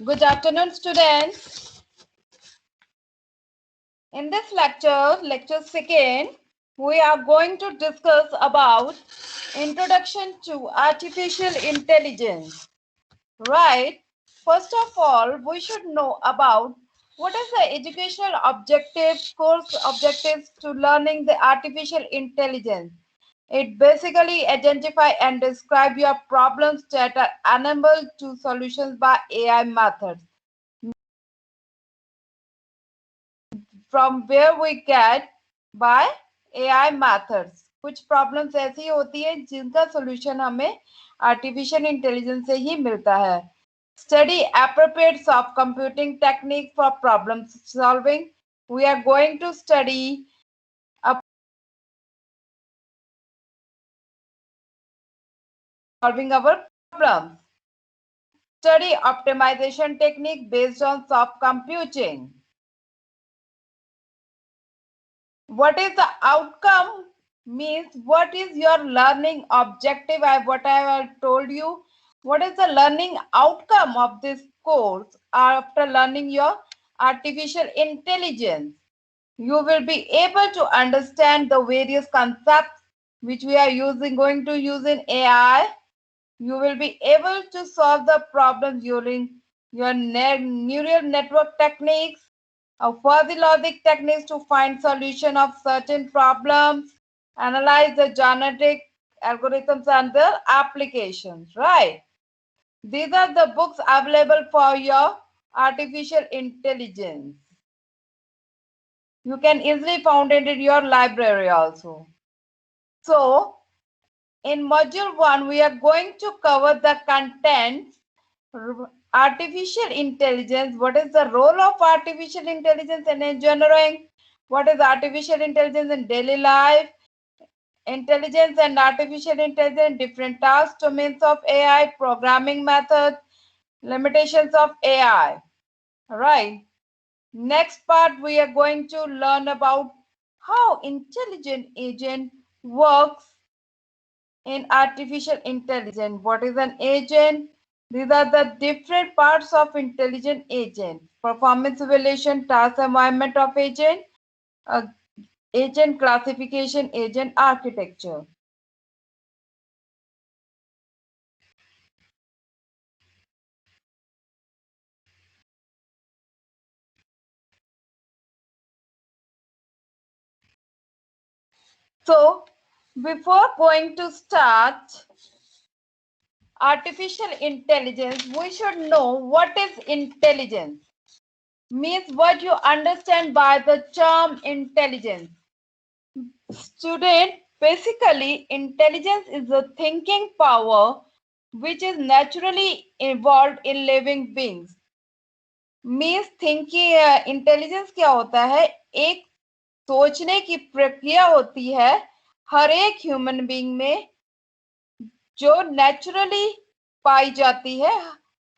Good afternoon, students. In this lecture, lecture second, we are going to discuss about introduction to artificial intelligence. Right? First of all, we should know about what is the educational objectives, course objectives to learning the artificial intelligence. It basically identify and describe your problems that are amenable to solutions by AI methods. From where we get by AI methods. कुछ problems ऐसी होती है जिनका solution हमें artificial intelligence से ही मिलता है. Study appropriate soft computing technique for problem solving. We are going to study solving our problems. Study optimization technique based on soft computing. What is the outcome? Means what is your learning objective? What I have told you. What is the learning outcome of this course after learning your artificial intelligence? You will be able to understand the various concepts which we are going to use in AI. You will be able to solve the problems using your neural network techniques, fuzzy logic techniques to find solution of certain problems, analyze the genetic algorithms and their applications, right? These are the books available for your artificial intelligence. You can easily find it in your library also. So, in module 1, we are going to cover the contents. Artificial intelligence. What is the role of artificial intelligence in engineering? What is artificial intelligence in daily life? Intelligence and artificial intelligence, different tasks, domains of AI, programming methods, limitations of AI. All right. Next part, we are going to learn about how intelligent agent works in artificial intelligence. What is an agent? These are the different parts of intelligent agent. Performance evaluation, task environment of agent, agent classification, agent architecture. So, before going to start artificial intelligence, we should know what is intelligence. Means what you understand by the term intelligence. Student, basically, intelligence is the thinking power which is naturally involved in living beings. Means thinking intelligence क्या होता है? एक सोचने की प्रक्रिया होती है हर एक ह्यूमन बीइंग में जो नेचुरली पाई जाती है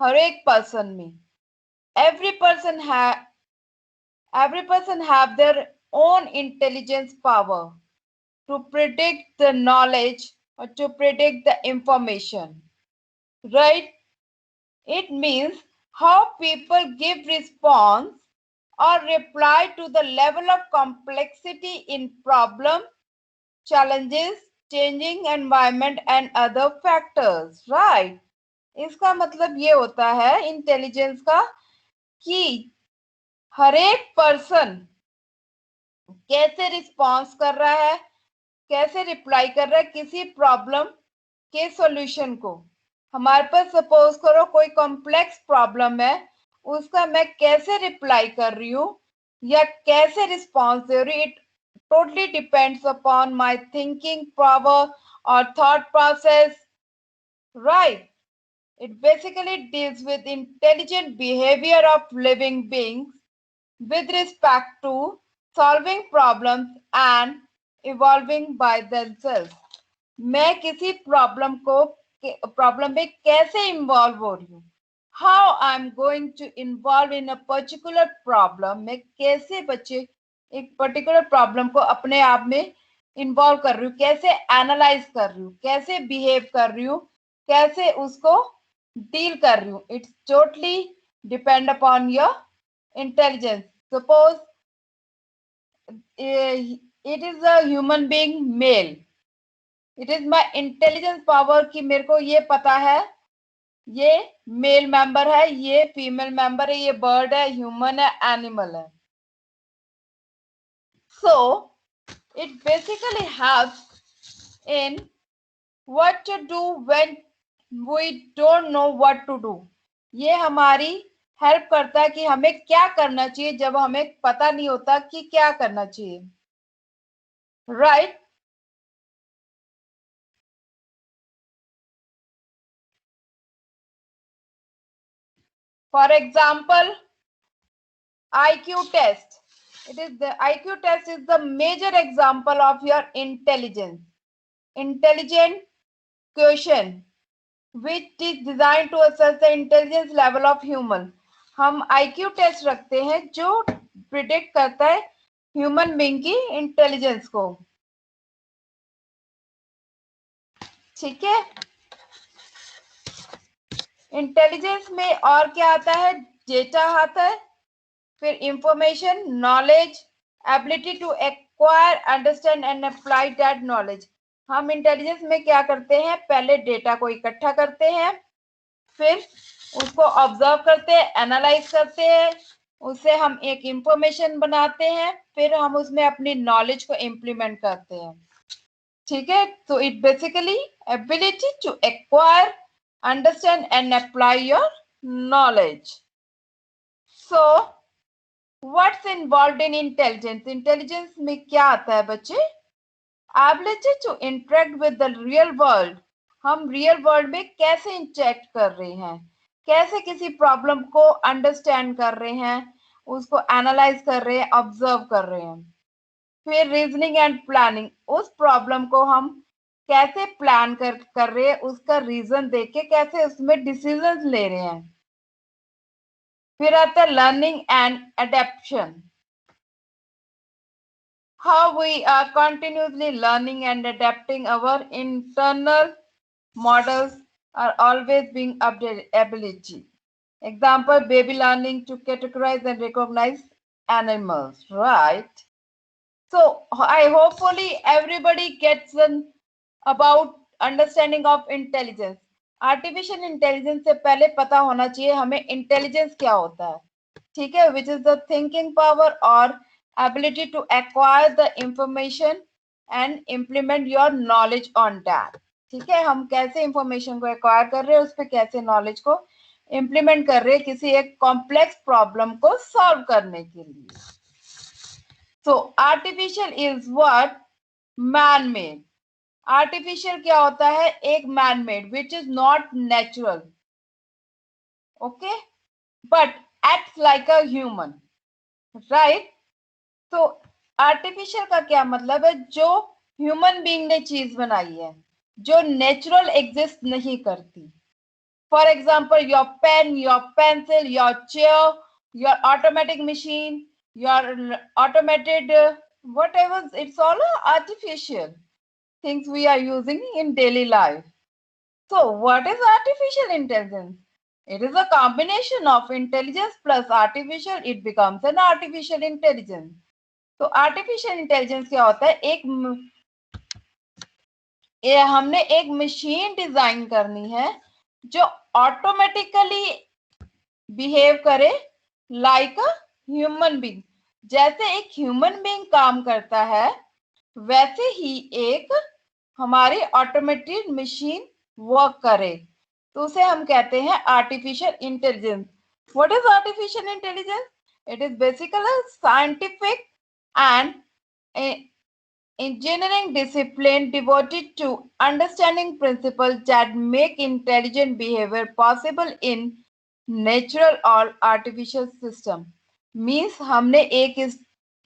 हर एक पर्सन में. Every person have their own intelligence power to predict the knowledge or to predict the information, right? It means how people give response or reply to the level of complexity in problem, challenges, changing environment and other factors, right? इसका मतलब ये होता है intelligence का कि हर एक person कैसे response कर रहा है, कैसे रिप्लाई कर रहा है किसी प्रॉब्लम के सॉल्यूशन को. हमारे पास सपोज करो कोई कॉम्प्लेक्स प्रॉब्लम है, उसका मैं कैसे रिप्लाई कर रही हूँ या कैसे रिस्पॉन्स दे रही हूँ. It totally depends upon my thinking power or thought process, right? It basically deals with intelligent behavior of living beings with respect to solving problems and evolving by themselves. मैं किसी problem में कैसे involve हो रही हूँ, how I am going to involve in a particular problem. मैं कैसे बच्चे एक पर्टिकुलर प्रॉब्लम को अपने आप में इन्वॉल्व कर रही हूँ, कैसे एनालाइज कर रही हूँ, कैसे बिहेव कर रही हूँ, कैसे उसको डील कर रही हूँ. It's totally depend upon your intelligence. Suppose it is a human being male. It is my intelligence power कि मेरे को ये पता है ये मेल मेंबर है, ये फीमेल मेंबर है, ये बर्ड है, ह्यूमन है, एनिमल है. So it basically helps in what to do when we don't know what to do. ये हमारी हेल्प करता है कि हमें क्या करना चाहिए जब हमें पता नहीं होता कि क्या करना चाहिए. Right? For example, IQ test. It is the IQ test is the major example of your intelligence. Intelligent question which is designed to assess the intelligence level of human. हम IQ टेस्ट रखते हैं जो predict करता है human being की intelligence को. ठीक है. इंटेलिजेंस में और क्या आता है? डेटा आता है, फिर information, knowledge, ability to acquire, understand and apply that knowledge. हम इंटेलिजेंस में क्या करते हैं? पहले डेटा को इकट्ठा करते हैं, फिर उसको ऑब्जर्व करते हैं, एनालाइज करते हैं, उससे हम एक इंफॉर्मेशन बनाते हैं, फिर हम उसमें अपनी नॉलेज को इम्प्लीमेंट करते हैं. ठीक है. तो it basically ability to acquire, understand and apply your knowledge. So what's involved in intelligence? Intelligence में क्या आता है बच्चे? Ability to interact with the real world. हम रियल वर्ल्ड में कैसे इंटरेक्ट कर रहे हैं, कैसे किसी प्रॉब्लम को अंडरस्टैंड कर रहे हैं, उसको एनालाइज कर रहे हैं, ऑब्जर्व कर रहे हैं. फिर रीजनिंग एंड प्लानिंग, उस प्रॉब्लम को हम कैसे प्लान कर रहे हैं, उसका रीजन देख के कैसे उसमें डिसीजन ले रहे हैं. फिर आता है learning and adaptation. How we are continuously learning and adapting. Our internal models are always being updated. Ability. Example, baby learning to categorize and recognize animals, right? So I hopefully everybody gets an about understanding of intelligence. Artificial intelligence से पहले पता होना चाहिए हमें intelligence क्या होता है. ठीक है. Which is the thinking power और ability to acquire the information and implement your knowledge on that. ठीक है. हम कैसे इंफॉर्मेशन को एक्वायर कर रहे हैं, उस पर कैसे नॉलेज को इम्प्लीमेंट कर रहे हैं किसी एक कॉम्प्लेक्स प्रॉब्लम को सॉल्व करने के लिए. So artificial is what? Man made. Artificial क्या होता है? एक man made which is not natural. Okay. But acts like a human. Right? तो आर्टिफिशियल का क्या मतलब है? जो ह्यूमन बीइंग ने चीज बनाई है, जो नेचुरल एग्जिस्ट नहीं करती. For example, your pen, your pencil, your chair, your automatic machine, your automated whatever, it's all artificial things we are using in daily life. So what is artificial intelligence? It is a combination of intelligence plus artificial. It becomes an artificial intelligence. तो artificial intelligence क्या होता है? हमने एक machine design करनी है जो automatically behave करे लाइक अ ह्यूमन बीइंग. जैसे एक ह्यूमन बीइंग काम करता है वैसे ही एक हमारी ऑटोमेटेड मशीन वर्क करे, तो उसे हम कहते हैं artificial intelligence. What is artificial intelligence? It is basically scientific and engineering discipline devoted to understanding principles that make intelligent behavior possible in natural or artificial system. Means हमने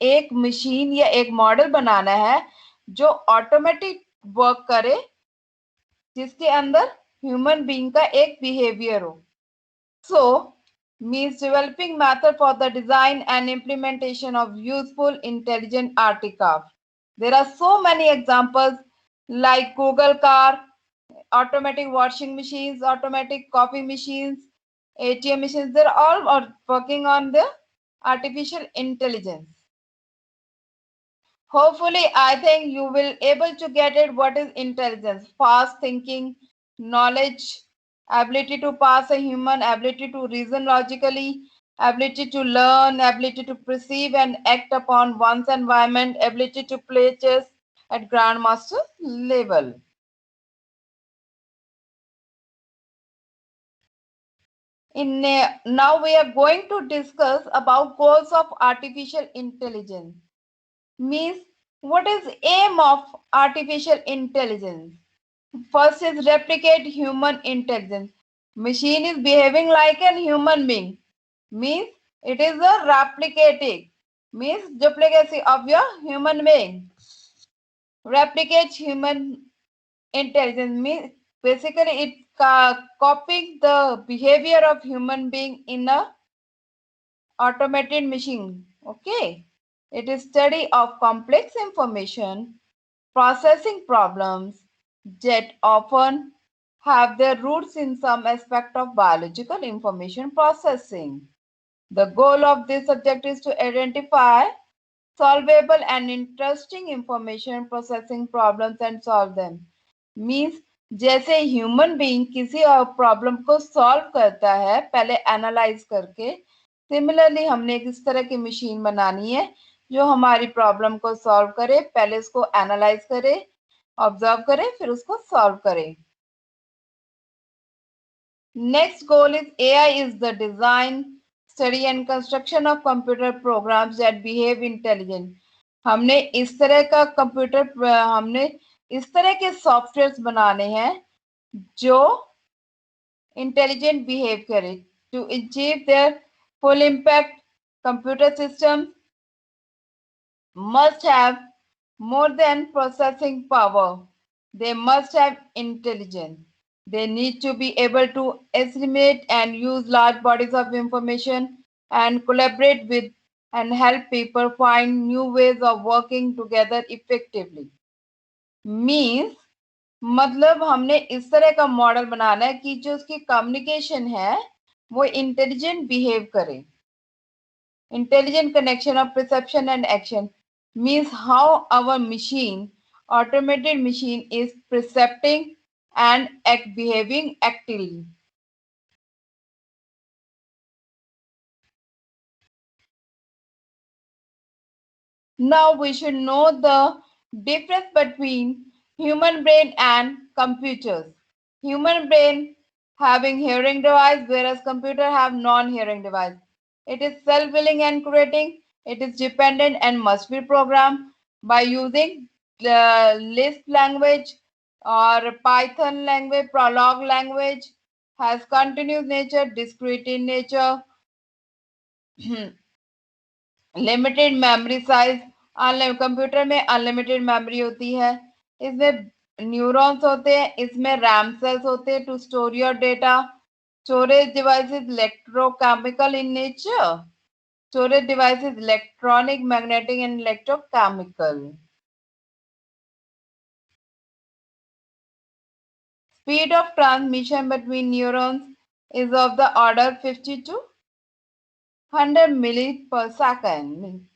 एक machine या एक मॉडल बनाना है जो ऑटोमेटिक वर्क करे, जिसके अंदर human being का एक बिहेवियर हो. So means developing method for the design and implementation of useful intelligent articraft. There are so many examples like Google car, automatic washing machines, automatic coffee machines, ATM machines, they're all are working on the artificial intelligence. Hopefully, I think you will able to get it. What is intelligence? Fast thinking, knowledge, ability to pass a human, ability to reason logically, ability to learn, ability to perceive and act upon one's environment, ability to play chess at grandmaster level. Now we are going to discuss about goals of artificial intelligence. Means what is aim of artificial intelligence? First is replicate human intelligence. Machine is behaving like a human being. Means it is a replicating. Means duplicacy of your human being. Replicate human intelligence means basically it copying the behavior of human being in a automated machine. Okay. It is study of complex information, processing problems that often have their roots in some aspect of biological information processing. The goal of this subject is to identify solvable and interesting information processing problems and solve them. Means जैसे human being किसी problem को solve करता है पहले analyse करके, similarly हमने इस तरह की मशीन बनानी है जो हमारी प्रॉब्लम को सॉल्व करे, पहले उसको एनालाइज करे, ऑब्जर्व करे, फिर उसको सॉल्व करे. Next goal is AI is the design, study and construction of computer programs that behave intelligent. हमने इस तरह का कंप्यूटर हमने इस तरह के सॉफ्टवेयर्स बनाने हैं जो इंटेलिजेंट बिहेव करे. To achieve their full impact, computer system must have more than processing power. They must have intelligence. They need to be able to estimate and use large bodies of information and collaborate with and help people find new ways of working together effectively. Means मतलब हमने इस तरह का model बनाना है कि जो उसकी communication है वो इंटेलिजेंट बिहेव करे. Intelligent connection of perception and action means how our machine, automated machine, is percepting and behaving actively. Now we should know the difference between human brain and computers. Human brain having hearing device, whereas computer have non-hearing device. It is self-willing and creating. It is dependent and must be programmed by using Lisp language or Python language, Prolog language, has continuous nature, discrete in nature, limited memory size. Computer में unlimited memory होती है. इसमें neurons होते हैं, इसमें RAM cells होते हैं to store your data. Storage devices electrochemical in nature. Storage devices electronic, magnetic and electrochemical. Speed of transmission between neurons is of the order 50 to 100 milli per second.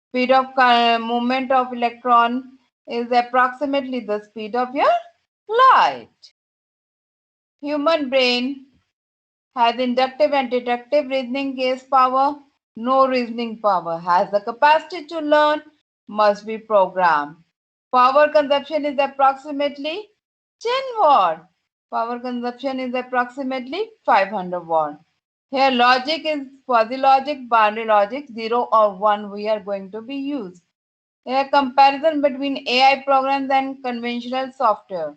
Speed of movement of electron is approximately the speed of your light. Human brain has inductive and deductive reasoning case power. No reasoning power. Has the capacity to learn. Must be programmed. Power consumption is approximately 10 watt. Power consumption is approximately 500 watt. Here logic is quasi logic, binary logic, 0 or 1 we are going to be used. A comparison between AI programs and conventional software.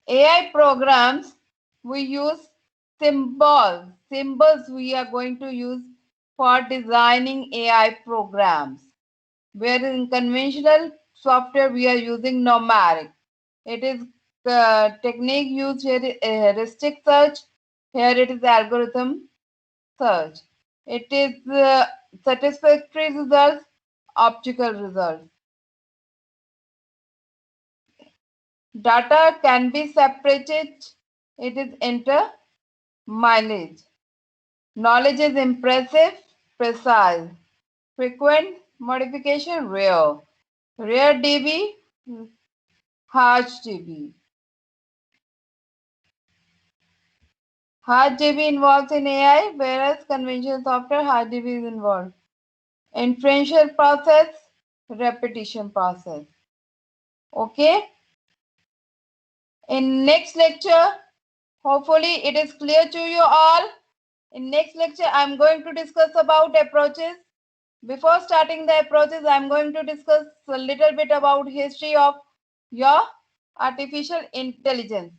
AI programs, we use symbols. Symbols we are going to use for designing AI programs. Where in conventional software we are using numeric. It is the technique used here is heuristic search. Here it is algorithm search. It is satisfactory results, optical results. Data can be separated. It is mileage. Knowledge is impressive, precise. Frequent modification, rare. Rare DB, harsh DB. Harsh DB involves in AI, whereas conventional software, harsh DB is involved. Inferential process, repetition process. Okay. In next lecture, hopefully it is clear to you all. In next lecture, I'm going to discuss about approaches. Before starting the approaches, I'm going to discuss a little bit about history of your artificial intelligence.